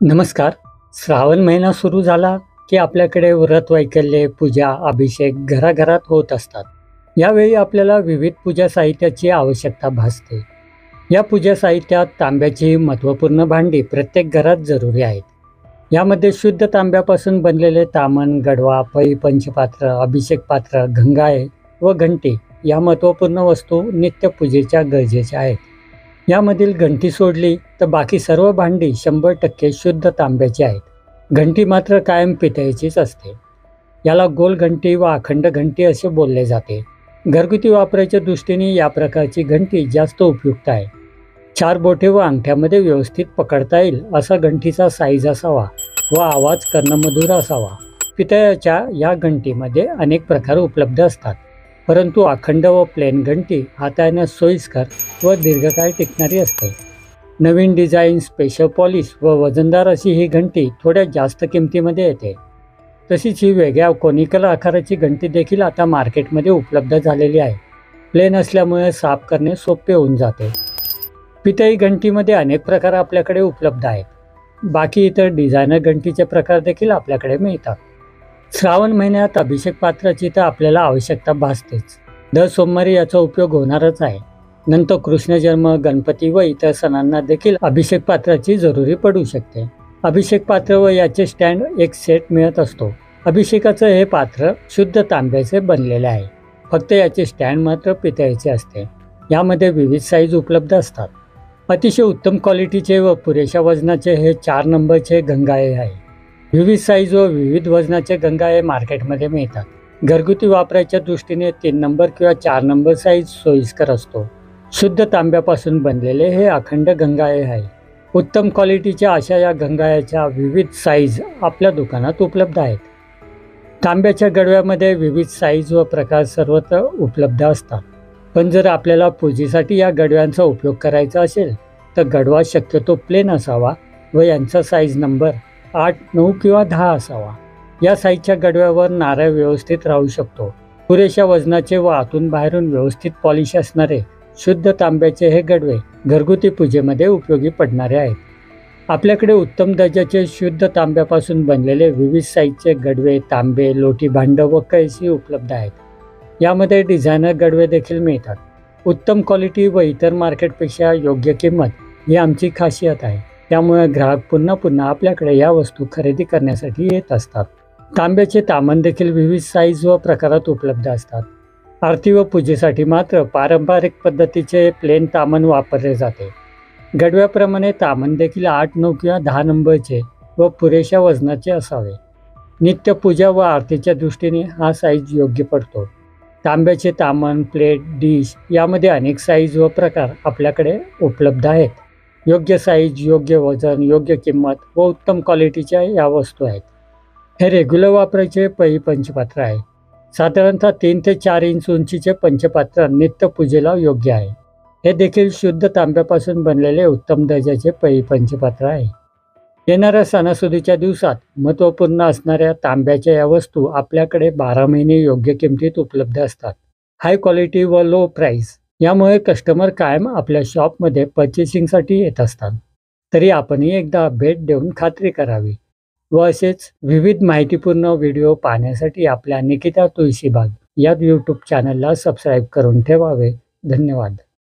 नमस्कार. श्रावण महिना सुरू झाला की आपल्याकडे व्रत वैकल्ये, पूजा, अभिषेक घराघरात होत असतात. यावेळी आपल्याला विविध पूजा साहित्याची आवश्यकता भासते. या पूजा साहित्यात तांब्याची महत्त्वपूर्ण भांडी प्रत्येक घरात जरुरी आहेत. यामध्ये शुद्ध तांब्यापासून बनलेले तामन, गडवा, पै, पंचपात्र, अभिषेक पात्र, गंगाळे व घंटी या महत्त्वपूर्ण वस्तू नित्यपूजेच्या गरजेच्या आहेत. यामधील घंटी सोडली तर बाकी सर्व भांडी 100% शुद्ध तांब्याची आहेत. घंटी मात्र कायम पितळेचीच असते. याला गोल घंटी व अखंड घंटी असे बोलले जाते. घरगुती वापराच्या दृष्टीने या प्रकारची घंटी जास्त उपयुक्त आहे. 4 बोटे व अंगठ्यामध्ये व्यवस्थित पकडता येईल असा घंटीचा साईज असावा व आवाज कर्णमधुर असावा. पितळाच्या या घंटीमध्ये अनेक प्रकार उपलब्ध असतात, परंतु अखंड व प्लेन घंटी हाताळण्यास सोयीस्कर व दीर्घकाळ टिकणारी असते. नवीन डिझाईन, स्पेशल पॉलिश व वजनदार अशी ही घंटी थोड्या जास्त किमतीमध्ये येते. तशीच ही वेगळ्या कोनिकल आकाराची घंटी देखील आता मार्केटमध्ये उपलब्ध झालेली आहे. प्लेन असल्यामुळे साफ करणे सोपे होऊन जाते. पितळी घंटीमध्ये अनेक प्रकार आपल्याकडे उपलब्ध आहेत. बाकी इतर डिझायनर घंटीचे प्रकार देखील आपल्याकडे मिळतात. श्रावण महिन्यात अभिषेक पात्राची तर आपल्याला आवश्यकता भासतेच. दर सोमवारी याचा उपयोग होणारच आहे. नंतर कृष्ण जन्म, गणपती व इतर सणांना देखील अभिषेक पात्राची जरुरी पडू शकते. अभिषेक पात्र व याचे स्टँड एक सेट मिळत असतो. अभिषेकाचं हे पात्र शुद्ध तांब्याचे बनलेले आहे. फक्त याचे स्टँड मात्र पितळेचे असते. यामध्ये विविध साईज उपलब्ध असतात. अतिशय उत्तम क्वालिटीचे व पुरेशा वजनाचे हे 4 नंबरचे गंगाळे आहे. विविध साईज व विविध वजनाचे गंगाळे मार्केटमध्ये मिळतात. घरगुती वापराच्या दृष्टीने 3 नंबर किंवा 4 नंबर साईज सोयीस्कर असतो. शुद्ध तांब्यापासून बनलेले हे अखंड गंगाळे आहे. उत्तम क्वालिटीच्या अशा या गंगाळ्याच्या विविध साईज आपल्या दुकानात उपलब्ध आहेत. तांब्याच्या गडव्यामध्ये विविध साईज व प्रकार सर्वत्र उपलब्ध असतात. पण जर आपल्याला पूजेसाठी या गडव्यांचा उपयोग करायचा असेल तर गडवा शक्यतो प्लेन असावा व यांचा साईज नंबर 8, 9 किंवा 10 असावा. या साईजच्या गडव्यावर नारळ व्यवस्थित राहू शकतो. पुरेशा वजनाचे व आतून बाहेरून व्यवस्थित पॉलिश असणारे शुद्ध तांब्याचे हे गडवे घरगुती पूजेमध्ये उपयोगी पडणारे आहेत. आपल्याकडे उत्तम दर्जाचे शुद्ध तांब्यापासून बनलेले विविध साईजचे गडवे, तांबे, लोटी, भांड व कळशी उपलब्ध आहेत. यामध्ये डिझायनर गडवे देखील मिळतात. उत्तम क्वालिटी व इतर मार्केटपेक्षा योग्य किंमत ही आमची खासियत आहे. त्यामुळे ग्राहक पुन्हा पुन्हा आपल्याकडे या वस्तू खरेदी करण्यासाठी येत असतात. तांब्याचे तामन देखील विविध साईज व प्रकारात उपलब्ध असतात. आरती व पूजेसाठी मात्र पारंपरिक पद्धतीचे प्लेन तामन वापरले जाते. गडव्याप्रमाणे तामन देखील 8, 9 किंवा 10 नंबरचे व पुरेशा वजनाचे असावे. नित्यपूजा व आरतीच्या दृष्टीने हा साईज योग्य पडतो. तांब्याचे तामन, प्लेट, डिश यामध्ये अनेक साईज व प्रकार आपल्याकडे उपलब्ध आहेत. योग्य साईज, योग्य वजन, योग्य किंमत व उत्तम क्वालिटीच्या या वस्तू आहेत. हे रेग्युलर वापरायचे पै पंचपात्र आहे. साधारणतः 3 ते 4 इंच उंचीचे पंचपात्र नित्यपूजेला योग्य आहे. हे देखील शुद्ध तांब्यापासून बनलेले उत्तम दर्जाचे पै पंचपात्र आहे. येणाऱ्या सणासुदीच्या दिवसात महत्त्वपूर्ण असणाऱ्या तांब्याच्या या वस्तू आपल्याकडे 12 महिने योग्य किमतीत उपलब्ध असतात. हाय क्वालिटी व लो प्राईस यामुळे कस्टमर कायम आपल्या शॉपमध्ये पर्चेसिंगसाठी येत असतात. तरी आपणही एकदा भेट देऊन खात्री करावी. व असेच विविध माहितीपूर्ण व्हिडिओ पाहण्यासाठी आपल्या निकिता तुळशीबाग या यूट्यूब चॅनलला सबस्क्राईब करून ठेवावे. धन्यवाद.